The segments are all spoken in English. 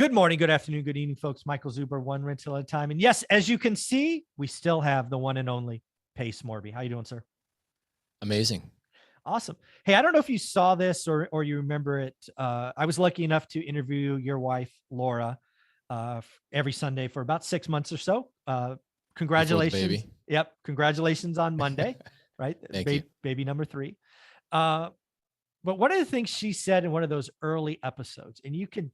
Good morning, good afternoon, good evening, folks. Michael Zuber, one rental at a time. And yes, as you can see, we still have the one and only Pace Morby. How you doing, sir? Amazing. Awesome. Hey, I don't know if you saw this or you remember it. I was lucky enough to interview your wife, Laura, every Sunday for about 6 months or so. Before the Congratulations. baby. Yep. Congratulations on Monday, right? Thank you. Baby number 3. But one of the things she said in one of those early episodes, and you could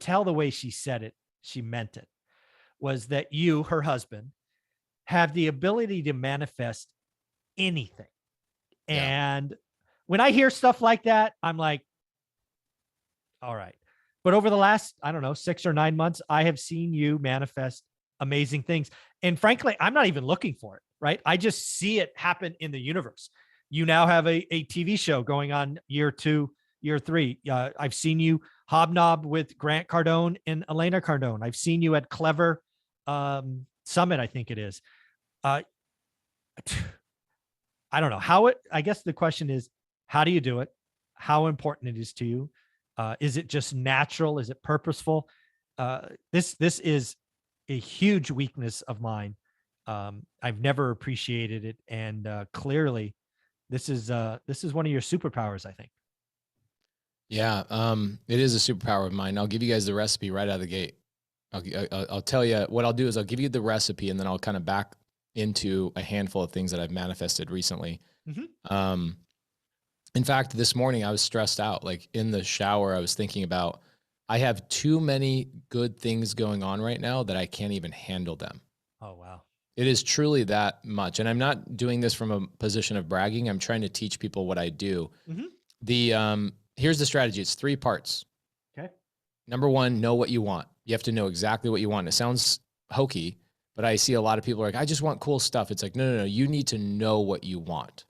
tell the way she said it, she meant it, was that you, her husband, have the ability to manifest anything. Yeah. And when I hear stuff like that, I'm like, all right. But over the last, I don't know, 6 or 9 months, I have seen you manifest amazing things. And frankly, I'm not even looking for it, right? I just see it happen in the universe. You now have a TV show going on year 2, year 3. I've seen you hobnob with Grant Cardone and Elena Cardone. I've seen you at Clever Summit, I think it is. I don't know how I guess the question is, how do you do it? How important it is to you? Is it just natural? Is it purposeful? This is a huge weakness of mine. I've never appreciated it. And clearly this is one of your superpowers, I think. Yeah. It is a superpower of mine. I'll give you guys the recipe right out of the gate. I'll tell you what I'll do is I'll give you the recipe and then I'll kind of back into a handful of things that I've manifested recently. Mm-hmm. In fact, this morning I was stressed out. Like in the shower, I was thinking about, I have too many good things going on right now that I can't even handle them. Oh, wow. It is truly that much. And I'm not doing this from a position of bragging. I'm trying to teach people what I do. Mm-hmm. Here's the strategy. It's 3 parts. Okay. Number 1, know what you want. You have to know exactly what you want. It sounds hokey, but I see a lot of people are like, I just want cool stuff. It's like, no. You need to know what you want.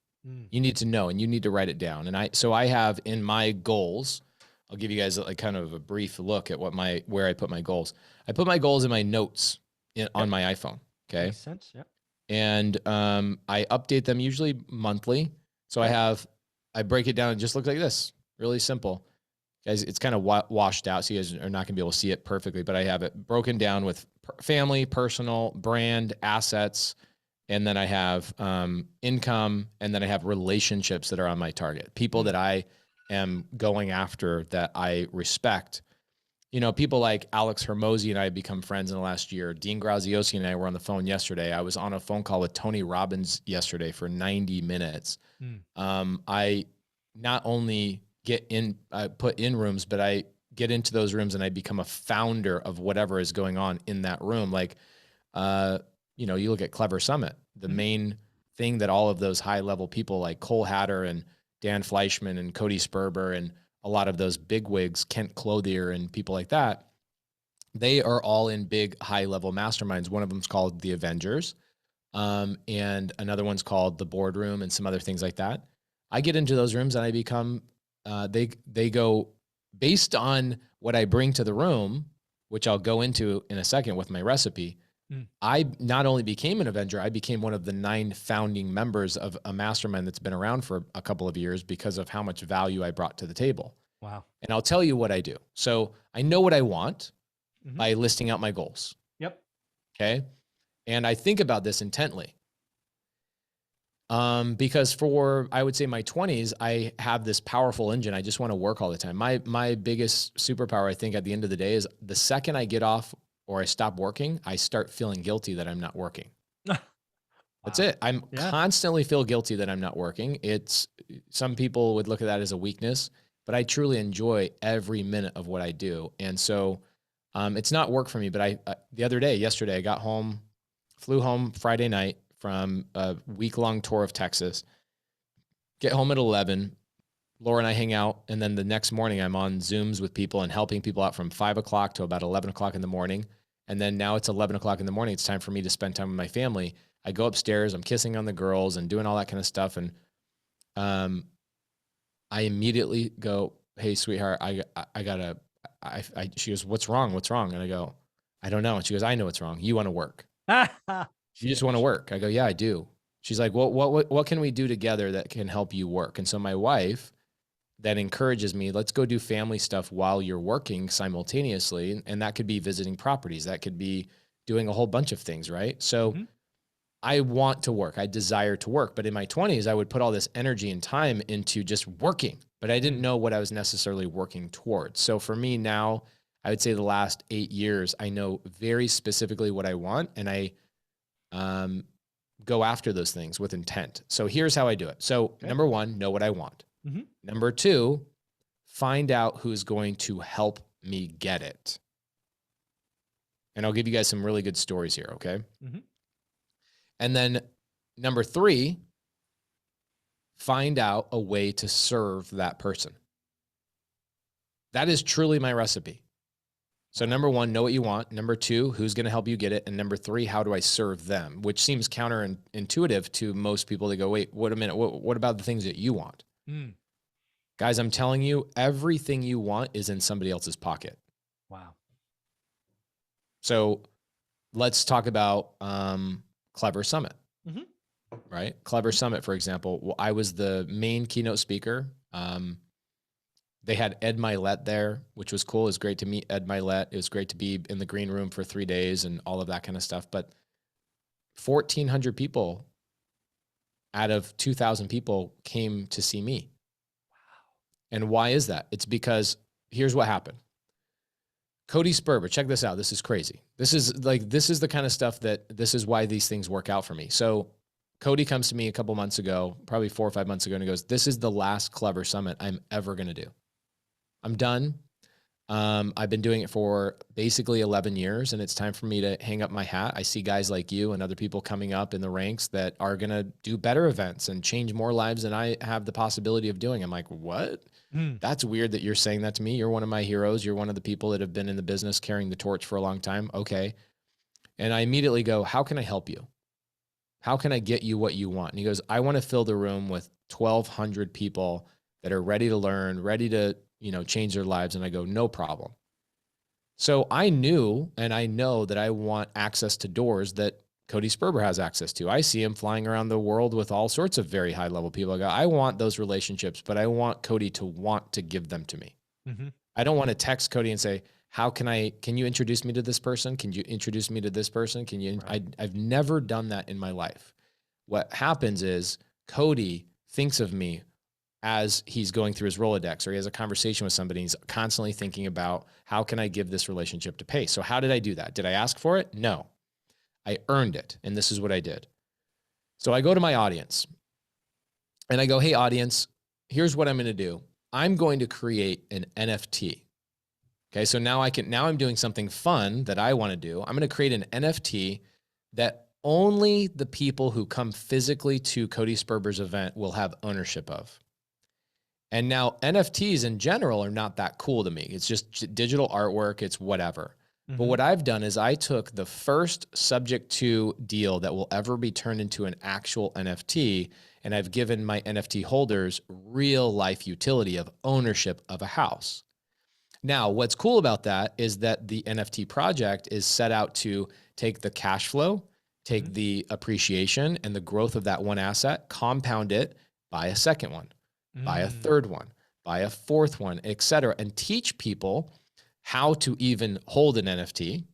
You need to know, and you need to write it down. And so I have in my goals, I'll give you guys like kind of a brief look at where I put my goals. I put my goals in my notes on my iPhone. Okay. Makes sense. Yeah. And I update them usually monthly. So I break it down and it just looks like this. Really simple. Guys, it's kind of washed out, so you guys are not gonna be able to see it perfectly, but I have it broken down with family, personal, brand, assets, and then I have income, and then I have relationships that are on my target. People that I am going after that I respect. You know, people like Alex Hermosi and I have become friends in the last year. Dean Graziosi and I were on the phone yesterday. I was on a phone call with Tony Robbins yesterday for 90 minutes. I not only put in rooms, but I get into those rooms and I become a founder of whatever is going on in that room. Like, you know, you look at Clever Summit, the main thing that all of those high level people like Cole Hatter and Dan Fleischman and Cody Sperber and a lot of those big wigs, Kent Clothier and people like that, they are all in big high level masterminds. One of them's called the Avengers. And another one's called the Boardroom and some other things like that. I get into those rooms and I become, they go based on what I bring to the room, which I'll go into in a second with my recipe. I not only became an Avenger, I became one of the 9 founding members of a mastermind that's been around for a couple of years because of how much value I brought to the table. Wow. And I'll tell you what I do. So I know what I want by listing out my goals. Yep. Okay. And I think about this intently. Because for, I would say my 20s, I have this powerful engine. I just want to work all the time. My biggest superpower, I think at the end of the day, is the second I get off or I stop working, I start feeling guilty that I'm not working. That's it. I'm constantly feel guilty that I'm not working. Some people would look at that as a weakness, but I truly enjoy every minute of what I do. And so, it's not work for me, but yesterday, I got home, flew home Friday night from a week-long tour of Texas, get home at 11. Laura and I hang out. And then the next morning I'm on Zooms with people and helping people out from 5 o'clock to about 11 o'clock in the morning. And then now it's 11 o'clock in the morning. It's time for me to spend time with my family. I go upstairs, I'm kissing on the girls and doing all that kind of stuff. And I immediately go, hey, sweetheart, she goes, what's wrong? What's wrong? And I go, I don't know. And she goes, I know what's wrong. You want to work. You just want to work. I go, yeah, I do. She's like, well, what can we do together that can help you work? And so my wife that encourages me, let's go do family stuff while you're working simultaneously. And that could be visiting properties. That could be doing a whole bunch of things, right? So I want to work. I desire to work. But in my 20s, I would put all this energy and time into just working, but I didn't know what I was necessarily working towards. So for me now, I would say the last 8 years, I know very specifically what I want, and I go after those things with intent. So here's how I do it. So number one, know what I want. Number two, find out who's going to help me get it. And I'll give you guys some really good stories here, okay? And then number three, find out a way to serve that person. That is truly my recipe. So number one, know what you want. Number two, who's going to help you get it? And number three, how do I serve them? Which seems counterintuitive to most people. They go, wait, wait a minute. What about the things that you want? Guys, I'm telling you, everything you want is in somebody else's pocket. Wow. So let's talk about Clever Summit, right? Clever Summit, for example. Well, I was the main keynote speaker. They had Ed Milet there, which was cool. It was great to meet Ed Milet. It was great to be in the green room for 3 days and all of that kind of stuff. But 1,400 people out of 2,000 people came to see me. And why is that? It's because here's what happened. Cody Sperber, check this out. This is crazy. This is the kind of stuff this is why these things work out for me. So Cody comes to me a couple months ago, probably 4 or 5 months ago, and he goes, this is the last Clever Summit I'm ever going to do. I'm done. I've been doing it for basically 11 years, and it's time for me to hang up my hat. I see guys like you and other people coming up in the ranks that are going to do better events and change more lives than I have the possibility of doing. I'm like, what? That's weird that you're saying that to me. You're one of my heroes. You're one of the people that have been in the business carrying the torch for a long time. Okay. And I immediately go, how can I help you? How can I get you what you want? And he goes, I want to fill the room with 1,200 people that are ready to learn, ready to, change their lives. And I go, no problem. So I knew, and I know that I want access to doors that Cody Sperber has access to. I see him flying around the world with all sorts of very high level people. I go, I want those relationships, but I want Cody to want to give them to me. I don't want to text Cody and say, can you introduce me to this person? Can you introduce me to this person? I've never done that in my life. What happens is Cody thinks of me as he's going through his Rolodex, or he has a conversation with somebody. He's constantly thinking about, how can I give this relationship to pace? So how did I do that? Did I ask for it? No. I earned it. And this is what I did. So I go to my audience and I go, hey, audience, here's what I'm going to do. I'm going to create an NFT. Okay. So now I'm doing something fun that I want to do. I'm going to create an NFT that only the people who come physically to Cody Sperber's event will have ownership of. And now NFTs in general are not that cool to me. It's just digital artwork. It's whatever. But what I've done is I took the first subject to deal that will ever be turned into an actual NFT, and I've given my NFT holders real life utility of ownership of a house. Now, what's cool about that is that the NFT project is set out to take the cash flow, take the appreciation and the growth of that one asset, compound it, buy a second one, buy a third one, buy a fourth one, et cetera, and teach people how to even hold an NFT.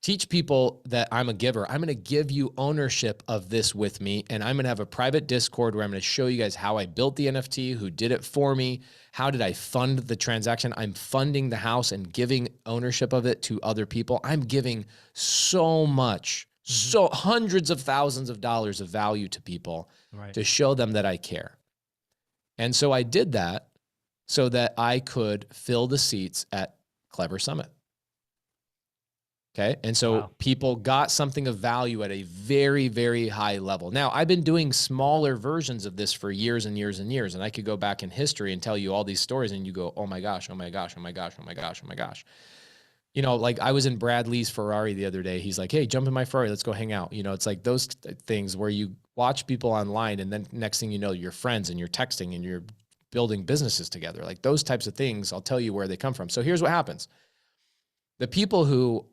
Teach people that I'm a giver. I'm going to give you ownership of this with me, and I'm going to have a private Discord where I'm going to show you guys how I built the NFT, who did it for me, how did I fund the transaction. I'm funding the house and giving ownership of it to other people. I'm giving so much, so hundreds of thousands of dollars of value to people to show them that I care. And so I did that so that I could fill the seats at Clever Summit. Okay. And so people got something of value at a very, very high level. Now, I've been doing smaller versions of this for years and years and years. And I could go back in history and tell you all these stories and you go, oh my gosh, oh my gosh, oh my gosh, oh my gosh, oh my gosh. You know, like I was in Brad Lee's Ferrari the other day. He's like, hey, jump in my Ferrari. Let's go hang out. You know, it's like those things where you watch people online and then next thing you know, you're friends and you're texting and you're building businesses together. Like those types of things, I'll tell you where they come from. So here's what happens. The people who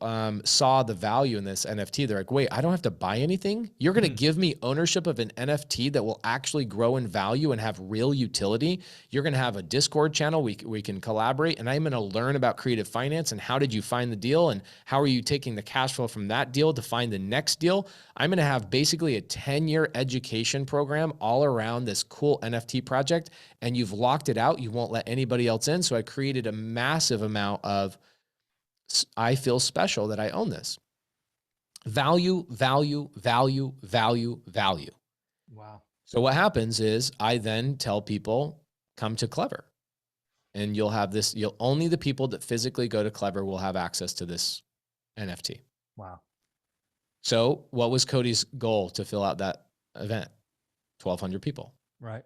saw the value in this NFT, they're like, wait, I don't have to buy anything? You're going to give me ownership of an NFT that will actually grow in value and have real utility? You're going to have a Discord channel we can collaborate, and I'm going to learn about creative finance and how did you find the deal and how are you taking the cash flow from that deal to find the next deal? I'm going to have basically a 10-year education program all around this cool NFT project, and you've locked it out. You won't let anybody else in. So I created a massive amount of, I feel special that I own this. Value, value, value, value, value. Wow. So what happens is I then tell people, come to Clever. And you'll have this, only the people that physically go to Clever will have access to this NFT. Wow. So what was Cody's goal to fill out that event? 1,200 people. Right.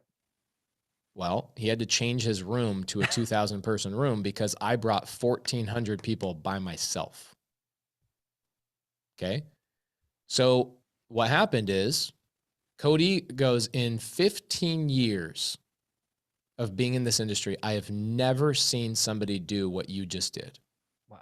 Well, he had to change his room to a 2,000 person room because I brought 1,400 people by myself. Okay. So what happened is Cody goes, in 15 years of being in this industry, I have never seen somebody do what you just did. Wow.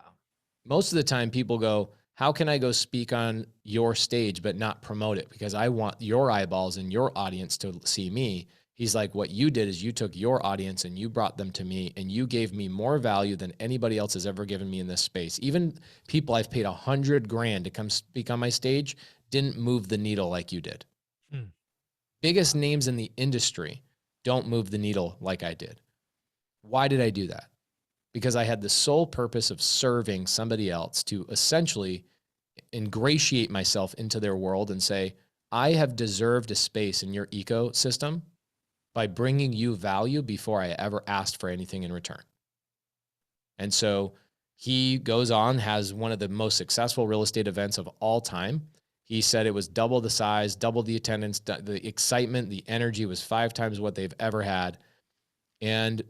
Most of the time people go, how can I go speak on your stage, but not promote it? Because I want your eyeballs and your audience to see me. He's like, what you did is you took your audience and you brought them to me and you gave me more value than anybody else has ever given me in this space. Even people I've paid $100,000 to come speak on my stage didn't move the needle like you did. Biggest names in the industry don't move the needle like I did. Why did I do that? Because I had the sole purpose of serving somebody else to essentially ingratiate myself into their world and say, I have deserved a space in your ecosystem by bringing you value before I ever asked for anything in return. And so he goes on, has one of the most successful real estate events of all time. He said it was double the size, double the attendance, the excitement, the energy was 5 times what they've ever had. And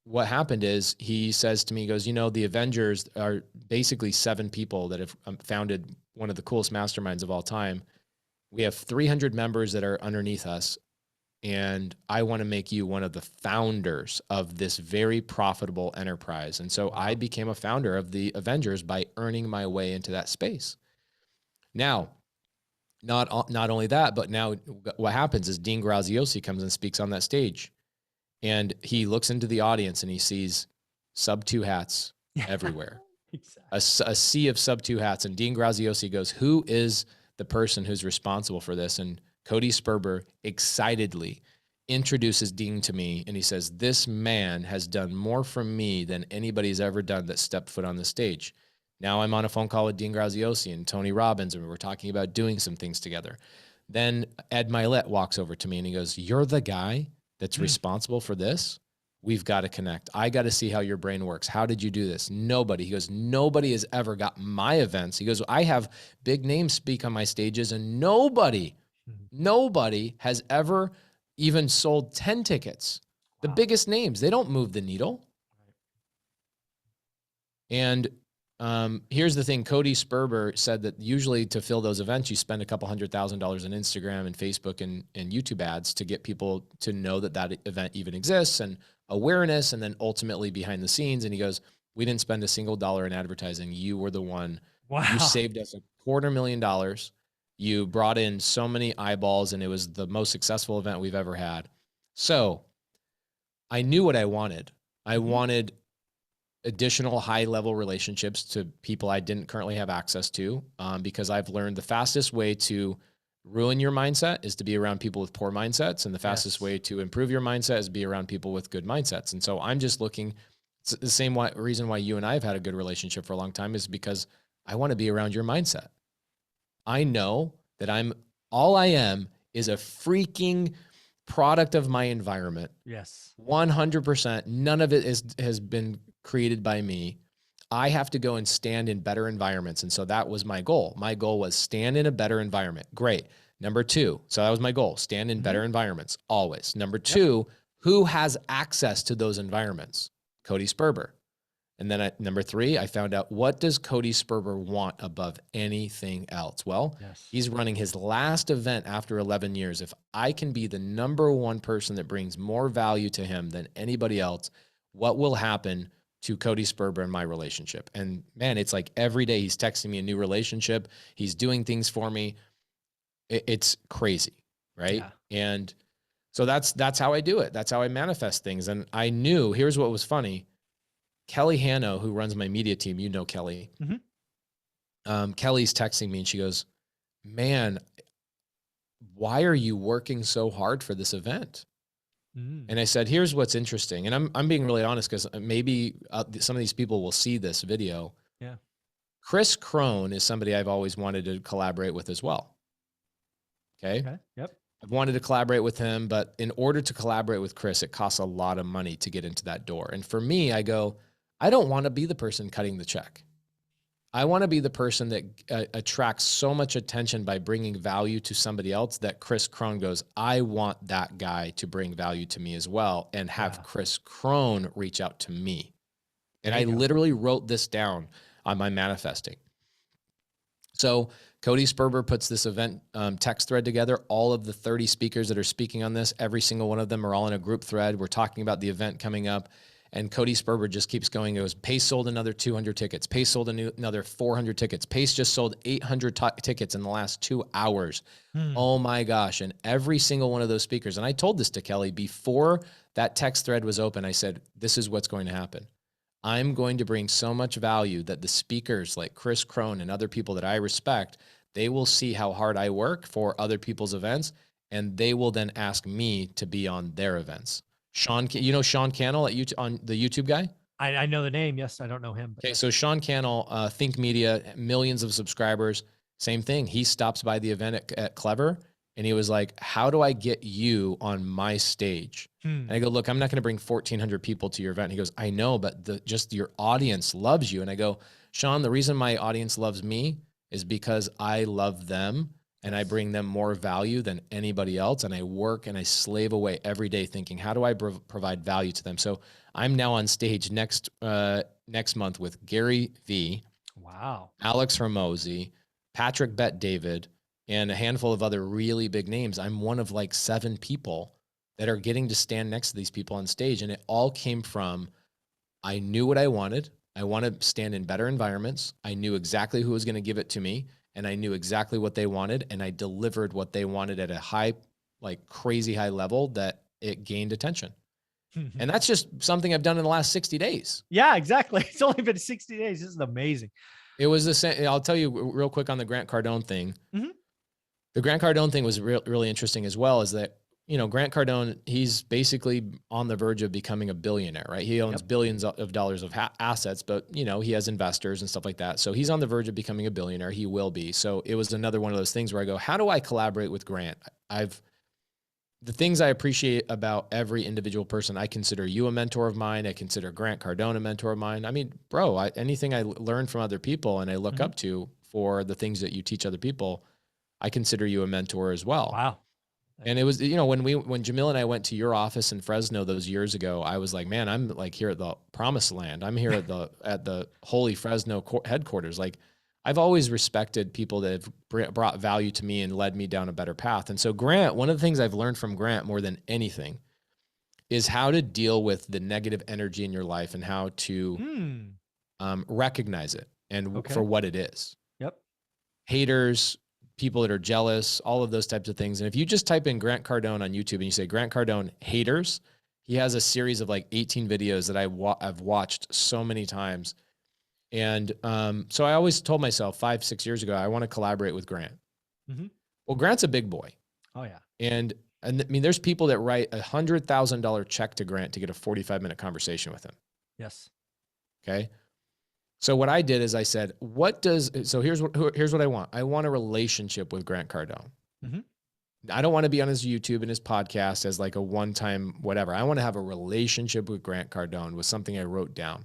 what happened is he says to me, he goes, you know, the Avengers are basically 7 people that have founded one of the coolest masterminds of all time. We have 300 members that are underneath us. And I want to make you one of the founders of this very profitable enterprise. And so I became a founder of the Avengers by earning my way into that space. Now, not only that, but now what happens is Dean Graziosi comes and speaks on that stage. And he looks into the audience and he sees sub 2 hats everywhere. Exactly. A sea of sub 2 hats. And Dean Graziosi goes, who is the person who's responsible for this? And Cody Sperber excitedly introduces Dean to me. And he says, this man has done more for me than anybody's ever done that stepped foot on the stage. Now I'm on a phone call with Dean Graziosi and Tony Robbins, and we're talking about doing some things together. Then Ed Milet walks over to me and he goes, you're the guy that's responsible for this? We've got to connect. I got to see how your brain works. How did you do this? Nobody. He goes, nobody has ever got my events. He goes, I have big names speak on my stages and nobody has ever even sold 10 tickets. The biggest names, they don't move the needle. And here's the thing. Cody Sperber said that usually to fill those events, you spend a couple $100,000 in Instagram and Facebook and YouTube ads to get people to know that that event even exists and awareness, and then ultimately behind the scenes. And he goes, we didn't spend a single dollar in advertising. You were the one. Wow. You saved us $250,000. You brought in so many eyeballs, and it was the most successful event we've ever had. So I knew what I wanted. I wanted additional high-level relationships to people I didn't currently have access to, because I've learned the fastest way to ruin your mindset is to be around people with poor mindsets, and the fastest way to improve your mindset is to be around people with good mindsets. And so I'm just looking, it's the same reason why you and I have had a good relationship for a long time is because I want to be around your mindset. I know that all I am is a freaking product of my environment. Yes. 100%. None of it has been created by me. I have to go and stand in better environments. And so that was my goal. My goal was stand in a better environment. Great. Number 2. So that was my goal. Stand in better environments always. Number 2, who has access to those environments? Cody Sperber. And then number 3, I found out, what does Cody Sperber want above anything else? Well, he's running his last event after 11 years. If I can be the number 1 person that brings more value to him than anybody else, what will happen to Cody Sperber and my relationship. And man, it's like every day he's texting me a new relationship. He's doing things for me. It's crazy. Right. Yeah. And so that's how I do it. That's how I manifest things. And I knew, here's what was funny. Kelly Hanno, who runs my media team, you know, Kelly, Kelly's texting me and she goes, man, why are you working so hard for this event? And I said, here's what's interesting. And I'm being really honest because maybe some of these people will see this video. Yeah. Chris Crone is somebody I've always wanted to collaborate with as well. Okay. Yep. I've wanted to collaborate with him, but in order to collaborate with Chris, it costs a lot of money to get into that door. And for me, I go, I don't want to be the person cutting the check. I want to be the person that attracts so much attention by bringing value to somebody else that Chris Crone goes, I want that guy to bring value to me as well, and have Chris Crone reach out to me. And I literally wrote this down on my manifesting. So Cody Sperber puts this event text thread together. All of the 30 speakers that are speaking on this, every single one of them are all in a group thread. We're talking about the event coming up. And Cody Sperber just keeps going. It goes, Pace sold another 200 tickets. Pace sold another 400 tickets. Pace just sold 800 tickets in the last 2 hours. Oh my gosh. And every single one of those speakers, and I told this to Kelly before that text thread was open, I said, this is what's going to happen. I'm going to bring so much value that the speakers like Chris Crone and other people that I respect, they will see how hard I work for other people's events, and they will then ask me to be on their events. Sean, you know Sean Cannell on the YouTube guy? I know the name. Yes, I don't know him. Okay, so Sean Cannell, Think Media, millions of subscribers, same thing. He stops by the event at Clever, and he was like, how do I get you on my stage? And I go, look, I'm not going to bring 1,400 people to your event. And he goes, I know, but just your audience loves you. And I go, Sean, the reason my audience loves me is because I love them. And I bring them more value than anybody else. And I work and I slave away every day thinking, how do I provide value to them? So I'm now on stage next month with Gary V. Wow. Alex Hormozy, Patrick Bet-David, and a handful of other really big names. I'm one of like 7 people that are getting to stand next to these people on stage. And it all came from, I knew what I wanted. I want to stand in better environments. I knew exactly who was going to give it to me. And I knew exactly what they wanted, and I delivered what they wanted at a high, like crazy high level that it gained attention. And that's just something I've done in the last 60 days. Yeah, exactly. It's only been 60 days. This is amazing. It was the same. I'll tell you real quick on the Grant Cardone thing. The Grant Cardone thing was really interesting as well, is that, you know, Grant Cardone, he's basically on the verge of becoming a billionaire, right? He owns billions of dollars of assets, but, you know, he has investors and stuff like that. So he's on the verge of becoming a billionaire. He will be. So it was another one of those things where I go, how do I collaborate with Grant? The things I appreciate about every individual person, I consider you a mentor of mine. I consider Grant Cardone a mentor of mine. I mean, bro, anything I learn from other people and I look up to for the things that you teach other people, I consider you a mentor as well. Wow. And it was, you know, when Jamil and I went to your office in Fresno those years ago, I was like, man, I'm like here at the promised land. I'm here at the holy Fresno headquarters. Like, I've always respected people that have brought value to me and led me down a better path. And so Grant, one of the things I've learned from Grant more than anything is how to deal with the negative energy in your life and how to recognize it and for what it is. Yep. Haters, people that are jealous, all of those types of things. And if you just type in Grant Cardone on YouTube and you say Grant Cardone haters, he has a series of like 18 videos that I've watched so many times. And so I always told myself 5-6 years ago, I want to collaborate with Grant. Well, Grant's a big boy. Oh yeah. And I mean, there's people that write $100,000 check to Grant to get a 45-minute conversation with him. Yes. Okay. So what I did is I said, here's what I want. I want a relationship with Grant Cardone. I don't want to be on his YouTube and his podcast as like a one-time whatever. I want to have a relationship with Grant Cardone with something I wrote down.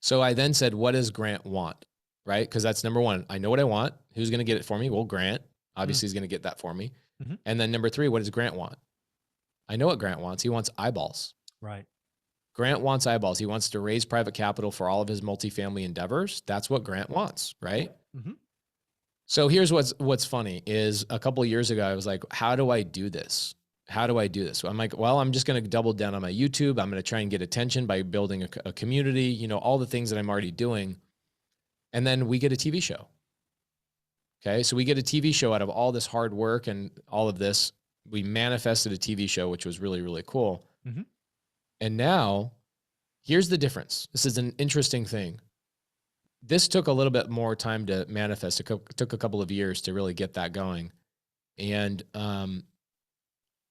So I then said, what does Grant want? Right? Because that's number one. I know what I want. Who's going to get it for me? Well, Grant obviously is going to get that for me. And then number 3, what does Grant want? I know what Grant wants. He wants eyeballs. Right. Grant wants eyeballs. He wants to raise private capital for all of his multifamily endeavors. That's what Grant wants, right? So here's what's funny is a couple of years ago, I was like, how do I do this? how do I do this? I'm like, well, I'm just going to double down on my YouTube. I'm going to try and get attention by building a community, you know, all the things that I'm already doing. And then we get a TV show. Okay. So we get a TV show out of all this hard work and all of this. We manifested a TV show, which was really, really cool. Mhm. And now here's the difference. This is an interesting thing. This took a little bit more time to manifest. It took a couple of years to really get that going. And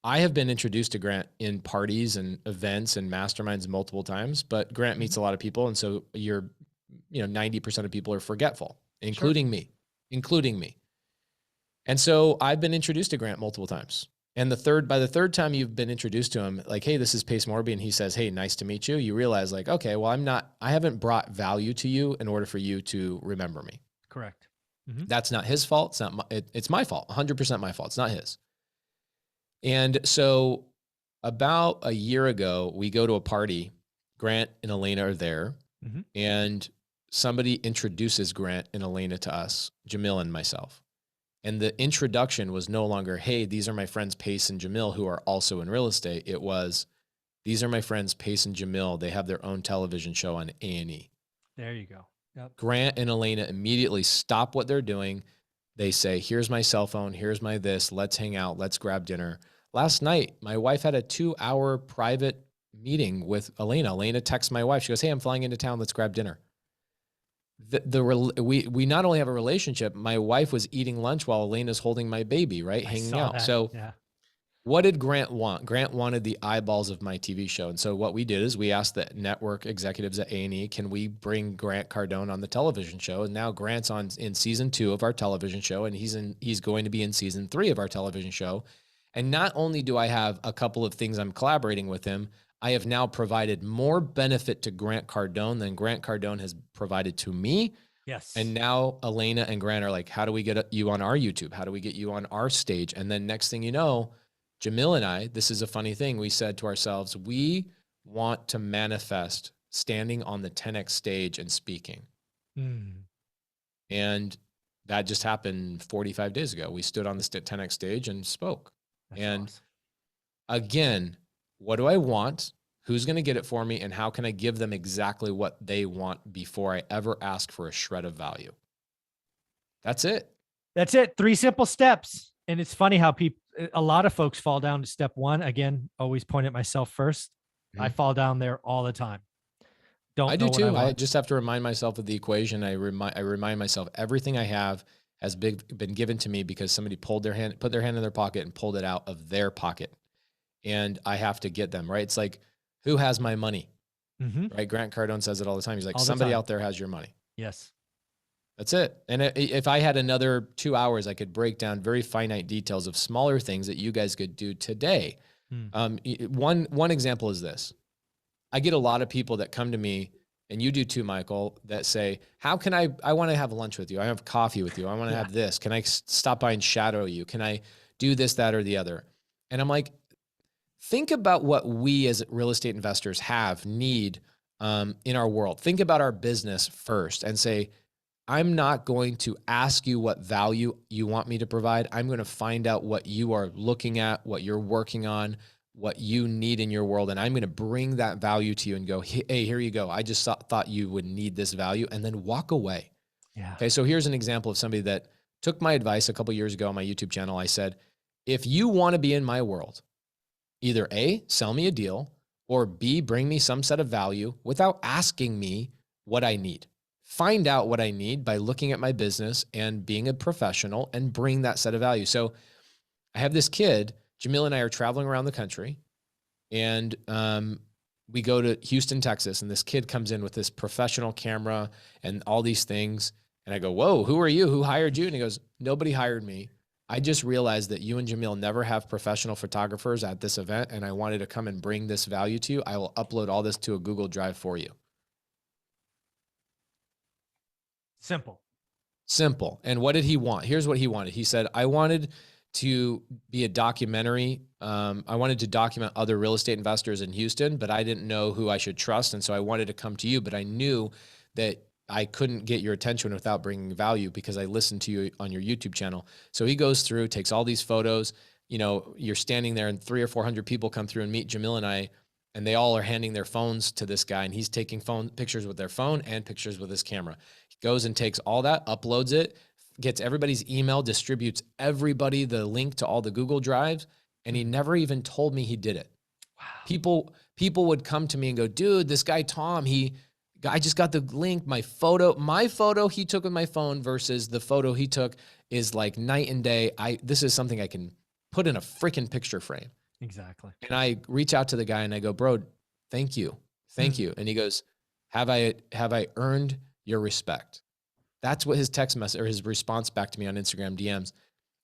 I have been introduced to Grant in parties and events and masterminds multiple times, but Grant meets a lot of people. And so 90% of people are forgetful, including me. And so I've been introduced to Grant multiple times. And by the third time you've been introduced to him, like, hey, this is Pace Morby, and he says, hey, nice to meet you. You realize, like, okay, well, I haven't brought value to you in order for you to remember me. Correct. That's not his fault. It's my fault. 100% my fault. It's not his. And so about a year ago, we go to a party. Grant and Elena are there, and somebody introduces Grant and Elena to us, Jamil and myself. And the introduction was no longer, hey, these are my friends Pace and Jamil, who are also in real estate. It was, these are my friends Pace and Jamil. They have their own television show on A&E. There you go. Yep. Grant and Elena immediately stop what they're doing. They say, here's my cell phone. Here's my this. Let's hang out. Let's grab dinner. Last night, my wife had a 2-hour private meeting with Elena. Elena texts my wife. She goes, hey, I'm flying into town. Let's grab dinner. We not only have a relationship, my wife was eating lunch while Elena's holding my baby, right? Hanging out. So what did Grant want? Grant wanted the eyeballs of my TV show. And so what we did is we asked the network executives at A&E, can we bring Grant Cardone on the television show? And now Grant's in season 2 of our television show, and he's going to be in season 3 of our television show. And not only do I have a couple of things I'm collaborating with him, I have now provided more benefit to Grant Cardone than Grant Cardone has provided to me. Yes. And now Elena and Grant are like, how do we get you on our YouTube? How do we get you on our stage? And then next thing you know, Jamil and I, this is a funny thing. We said to ourselves, we want to manifest standing on the 10X stage and speaking. And that just happened 45 days ago. We stood on the 10X stage and spoke. That's awesome. Again, what do I want? Who's going to get it for me? And how can I give them exactly what they want before I ever ask for a shred of value? That's it. That's it. 3 simple steps. And it's funny how a lot of folks fall down to step 1. Again, always point at myself first. I fall down there all the time. I do too. I just have to remind myself of the equation. I remind myself everything I have has been given to me because somebody put their hand in their pocket and pulled it out of their pocket. And I have to get them, right? It's like, who has my money? Right? Grant Cardone says it all the time. He's like, somebody out there has your money. Yes. That's it. And if I had another 2 hours, I could break down very finite details of smaller things that you guys could do today. One example is this. I get a lot of people that come to me, and you do too, Michael, that say, how can I want to have lunch with you. I have coffee with you. I want to have this. Can I stop by and shadow you? Can I do this, that, or the other? And I'm like, think about what we as real estate investors need in our world. Think about our business first and say, I'm not going to ask you what value you want me to provide. I'm going to find out what you are looking at, what you're working on, what you need in your world. And I'm going to bring that value to you and go, hey, here you go. I just thought you would need this value, and then walk away. Yeah. Okay. So here's an example of somebody that took my advice a couple of years ago on my YouTube channel. I said, if you want to be in my world, either A, sell me a deal, or B, bring me some set of value without asking me what I need. Find out what I need by looking at my business and being a professional and bring that set of value. So I have this kid, Jamil and I are traveling around the country, and we go to Houston, Texas, and this kid comes in with this professional camera and all these things. And I go, whoa, who are you? Who hired you? And he goes, nobody hired me. I just realized that you and Jamil never have professional photographers at this event, and I wanted to come and bring this value to you. I will upload all this to a Google Drive for you. Simple. And what did he want? Here's what he wanted. He said, I wanted to be a documentary. I wanted to document other real estate investors in Houston, but I didn't know who I should trust. And so I wanted to come to you, but I knew that I couldn't get your attention without bringing value because I listened to you on your YouTube channel. So he goes through, takes all these photos, you know, you're standing there and 300 or 400 people come through and meet Jamil and I, and they all are handing their phones to this guy, and he's taking pictures with their phone and pictures with his camera. He goes and takes all that, uploads it, gets everybody's email, distributes everybody the link to all the Google Drives, and he never even told me he did it. Wow. People would come to me and go, dude, this guy Tom, I just got the link. My photo he took with my phone versus the photo he took is like night and day. This is something I can put in a freaking picture frame. Exactly. And I reach out to the guy and I go, bro, thank you. Thank you. And he goes, have I earned your respect? That's what his text message or his response back to me on Instagram DMs.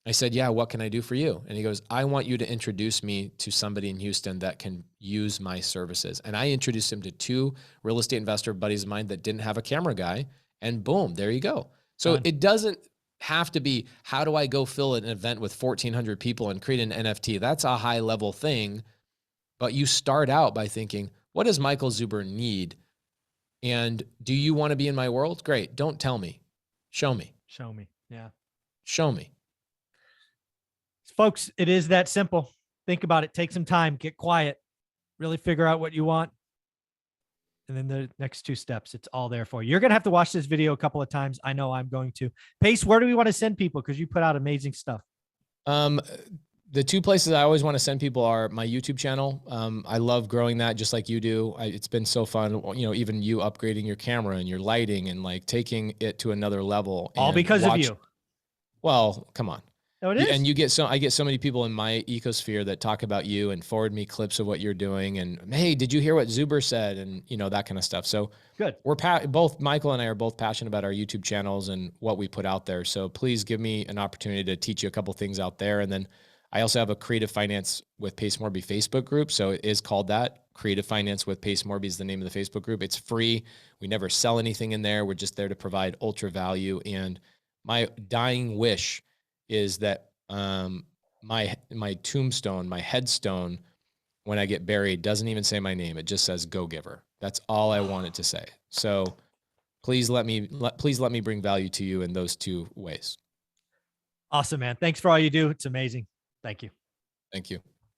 I said, yeah, what can I do for you? And he goes, I want you to introduce me to somebody in Houston that can use my services. And I introduced him to 2 real estate investor buddies of mine that didn't have a camera guy. And boom, there you go. So it doesn't have to be, how do I go fill an event with 1,400 people and create an NFT? That's a high level thing. But you start out by thinking, what does Michael Zuber need? And do you want to be in my world? Great. Don't tell me. Show me. Show me. Yeah. Show me. Folks, it is that simple. Think about it. Take some time, get quiet, really figure out what you want. And then the next 2 steps, it's all there for you. You're going to have to watch this video a couple of times. I know I'm going to. Pace, where do we want to send people? Because you put out amazing stuff. The 2 places I always want to send people are my YouTube channel. I love growing that just like you do. It's been so fun, you know, even you upgrading your camera and your lighting and like taking it to another level. All because of you. Well, come on. No, it is. And I get so many people in my ecosphere that talk about you and forward me clips of what you're doing. And hey, did you hear what Zuber said? And you know, that kind of stuff. So good. We're both Michael and I are both passionate about our YouTube channels and what we put out there. So please give me an opportunity to teach you a couple things out there. And then I also have a Creative Finance with Pace Morby Facebook group. So it is called that. Creative Finance with Pace Morby is the name of the Facebook group. It's free. We never sell anything in there. We're just there to provide ultra value. And my dying wish is that my tombstone, my headstone, when I get buried, doesn't even say my name. It just says Go Giver. That's all I want it to say. So please let me bring value to you in those 2 ways. Awesome, man. Thanks for all you do. It's amazing. Thank you. Thank you.